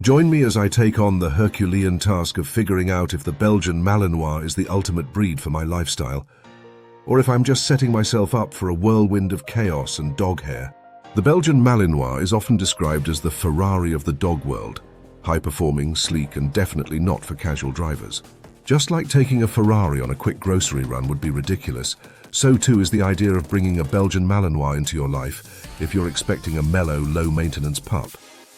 Join me as I take on the Herculean task of figuring out if the Belgian Malinois is the ultimate breed for my lifestyle, or if I'm just setting myself up for a whirlwind of chaos and dog hair. The Belgian Malinois is often described as the Ferrari of the dog world, high-performing, sleek, and definitely not for casual drivers. Just like taking a Ferrari on a quick grocery run would be ridiculous, so too is the idea of bringing a Belgian Malinois into your life if you're expecting a mellow, low-maintenance pup.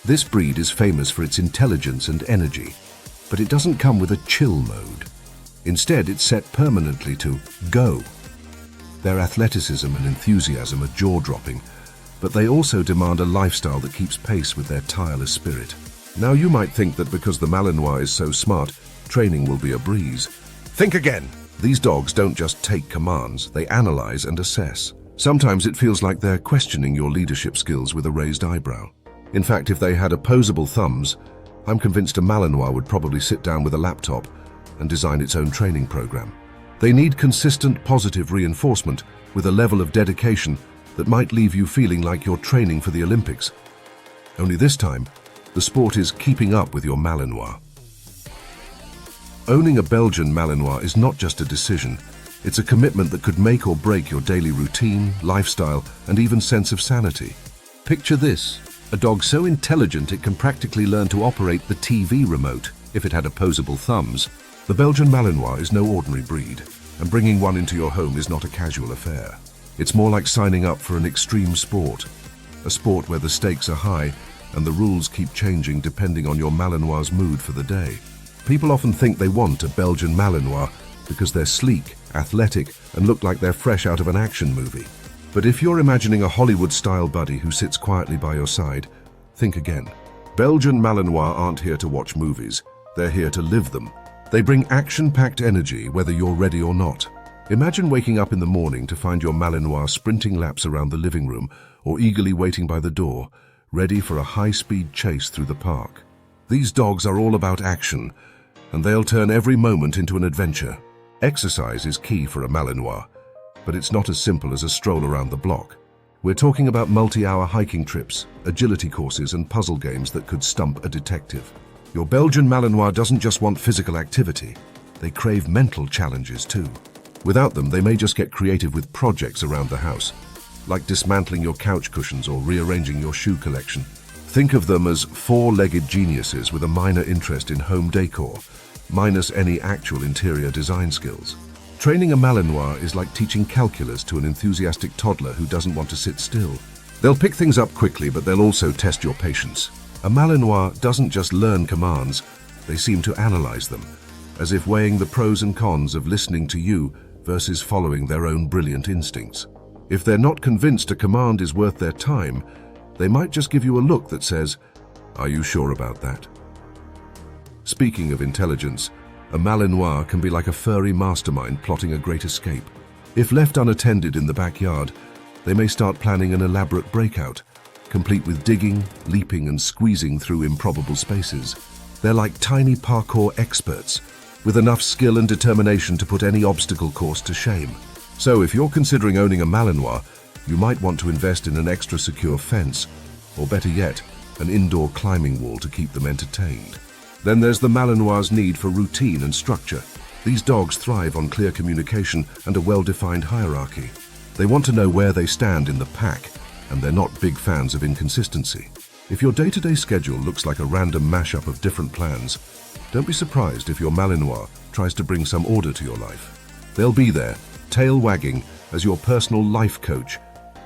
This breed is famous for its intelligence and energy, but it doesn't come with a chill mode. Instead, it's set permanently to go. Their athleticism and enthusiasm are jaw-dropping, but they also demand a lifestyle that keeps pace with their tireless spirit. Now you might think that because the Malinois is so smart, training will be a breeze. Think again! These dogs don't just take commands, they analyze and assess. Sometimes it feels like they're questioning your leadership skills with a raised eyebrow. In fact, if they had opposable thumbs, I'm convinced a Malinois would probably sit down with a laptop and design its own training program. They need consistent positive reinforcement with a level of dedication that might leave you feeling like you're training for the Olympics. Only this time, the sport is keeping up with your Malinois. Owning a Belgian Malinois is not just a decision, it's a commitment that could make or break your daily routine, lifestyle, and even sense of sanity. Picture this, a dog so intelligent it can practically learn to operate the TV remote if it had opposable thumbs. The Belgian Malinois is no ordinary breed, and bringing one into your home is not a casual affair. It's more like signing up for an extreme sport, a sport where the stakes are high and the rules keep changing depending on your Malinois' mood for the day. People often think they want a Belgian Malinois because they're sleek, athletic, and look like they're fresh out of an action movie. But if you're imagining a Hollywood-style buddy who sits quietly by your side, think again. Belgian Malinois aren't here to watch movies, they're here to live them. They bring action-packed energy whether you're ready or not. Imagine waking up in the morning to find your Malinois sprinting laps around the living room or eagerly waiting by the door, ready for a high-speed chase through the park. These dogs are all about action, and they'll turn every moment into an adventure. Exercise is key for a Malinois, but it's not as simple as a stroll around the block. We're talking about multi-hour hiking trips, agility courses, and puzzle games that could stump a detective. Your Belgian Malinois doesn't just want physical activity, they crave mental challenges too. Without them, they may just get creative with projects around the house, like dismantling your couch cushions or rearranging your shoe collection. Think of them as four-legged geniuses with a minor interest in home decor, minus any actual interior design skills. Training a Malinois is like teaching calculus to an enthusiastic toddler who doesn't want to sit still. They'll pick things up quickly, but they'll also test your patience. A Malinois doesn't just learn commands, they seem to analyze them, as if weighing the pros and cons of listening to you versus following their own brilliant instincts. If they're not convinced a command is worth their time, they might just give you a look that says, "Are you sure about that?" Speaking of intelligence, a Malinois can be like a furry mastermind plotting a great escape. If left unattended in the backyard, they may start planning an elaborate breakout, complete with digging, leaping, and squeezing through improbable spaces. They're like tiny parkour experts, with enough skill and determination to put any obstacle course to shame. So if you're considering owning a Malinois, you might want to invest in an extra secure fence, or better yet, an indoor climbing wall to keep them entertained. Then there's the Malinois' need for routine and structure. These dogs thrive on clear communication and a well-defined hierarchy. They want to know where they stand in the pack, and they're not big fans of inconsistency. If your day-to-day schedule looks like a random mashup of different plans, don't be surprised if your Malinois tries to bring some order to your life. They'll be there, tail wagging, as your personal life coach,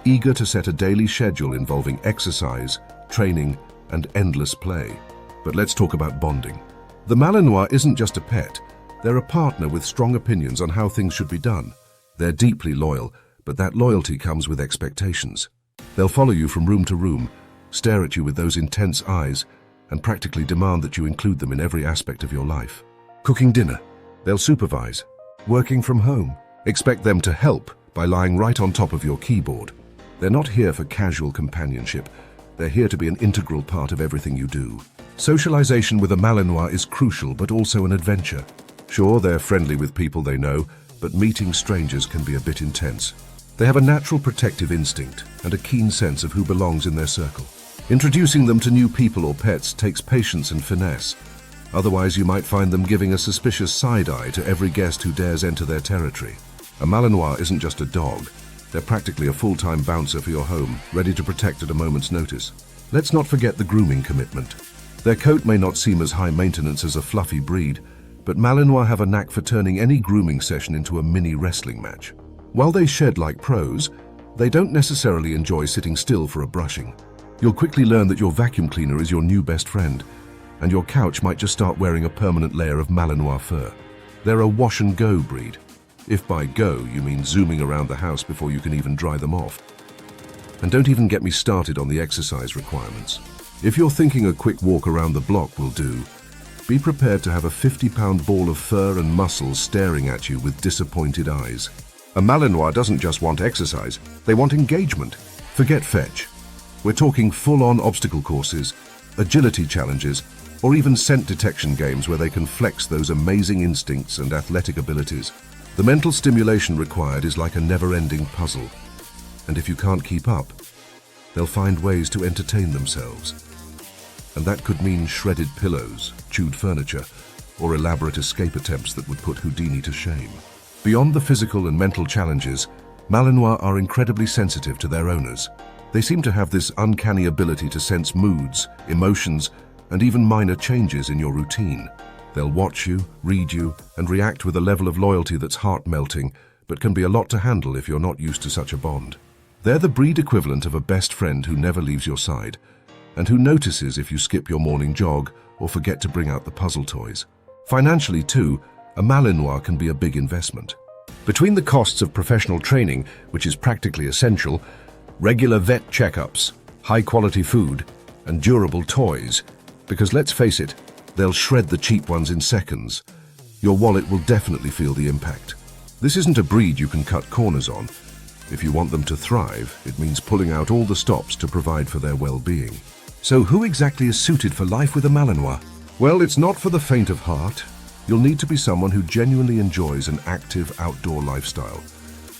eager to set a daily schedule involving exercise, training, and endless play. But let's talk about bonding. The Malinois isn't just a pet, they're a partner with strong opinions on how things should be done. They're deeply loyal, but that loyalty comes with expectations. They'll follow you from room to room, stare at you with those intense eyes, and practically demand that you include them in every aspect of your life. Cooking dinner, they'll supervise. Working from home, expect them to help by lying right on top of your keyboard. They're not here for casual companionship, they're here to be an integral part of everything you do. Socialization with a Malinois is crucial but also an adventure. Sure, they're friendly with people they know, but meeting strangers can be a bit intense. They have a natural protective instinct and a keen sense of who belongs in their circle. Introducing them to new people or pets takes patience and finesse. Otherwise, you might find them giving a suspicious side-eye to every guest who dares enter their territory. A Malinois isn't just a dog. They're practically a full-time bouncer for your home, ready to protect at a moment's notice. Let's not forget the grooming commitment. Their coat may not seem as high maintenance as a fluffy breed, but Malinois have a knack for turning any grooming session into a mini wrestling match. While they shed like pros, they don't necessarily enjoy sitting still for a brushing. You'll quickly learn that your vacuum cleaner is your new best friend, and your couch might just start wearing a permanent layer of Malinois fur. They're a wash-and-go breed. If by go, you mean zooming around the house before you can even dry them off. And don't even get me started on the exercise requirements. If you're thinking a quick walk around the block will do, be prepared to have a 50-pound ball of fur and muscle staring at you with disappointed eyes. A Malinois doesn't just want exercise, they want engagement. Forget fetch. We're talking full-on obstacle courses, agility challenges, or even scent detection games where they can flex those amazing instincts and athletic abilities. The mental stimulation required is like a never-ending puzzle. And if you can't keep up, they'll find ways to entertain themselves. And that could mean shredded pillows, chewed furniture, or elaborate escape attempts that would put Houdini to shame. Beyond the physical and mental challenges, Malinois are incredibly sensitive to their owners. They seem to have this uncanny ability to sense moods, emotions, and even minor changes in your routine. They'll watch you, read you, and react with a level of loyalty that's heart-melting, but can be a lot to handle if you're not used to such a bond. They're the breed equivalent of a best friend who never leaves your side, and who notices if you skip your morning jog or forget to bring out the puzzle toys. Financially, too, a Malinois can be a big investment. Between the costs of professional training, which is practically essential, regular vet checkups, high-quality food, and durable toys, because let's face it, they'll shred the cheap ones in seconds, your wallet will definitely feel the impact. This isn't a breed you can cut corners on. If you want them to thrive, it means pulling out all the stops to provide for their well-being. So who exactly is suited for life with a Malinois? Well, it's not for the faint of heart. You'll need to be someone who genuinely enjoys an active outdoor lifestyle.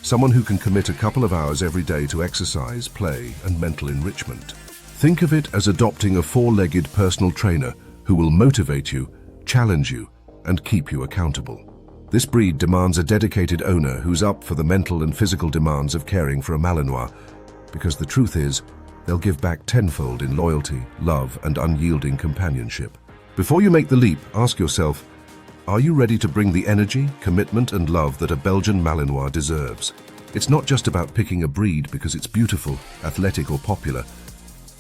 Someone who can commit a couple of hours every day to exercise, play, and mental enrichment. Think of it as adopting a four-legged personal trainer who will motivate you, challenge you, and keep you accountable. This breed demands a dedicated owner who's up for the mental and physical demands of caring for a Malinois, because the truth is, they'll give back tenfold in loyalty, love, and unyielding companionship. Before you make the leap, ask yourself, are you ready to bring the energy, commitment, and love that a Belgian Malinois deserves? It's not just about picking a breed because it's beautiful, athletic, or popular.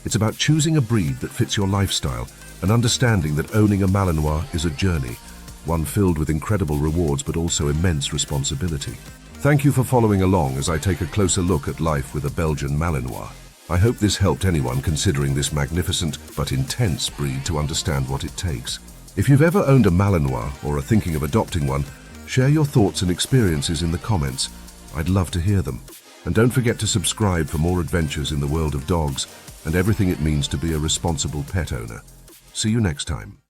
It's about choosing a breed that fits your lifestyle and understanding that owning a Malinois is a journey, one filled with incredible rewards but also immense responsibility. Thank you for following along as I take a closer look at life with a Belgian Malinois. I hope this helped anyone considering this magnificent but intense breed to understand what it takes. If you've ever owned a Malinois or are thinking of adopting one, share your thoughts and experiences in the comments. I'd love to hear them. And don't forget to subscribe for more adventures in the world of dogs and everything it means to be a responsible pet owner. See you next time.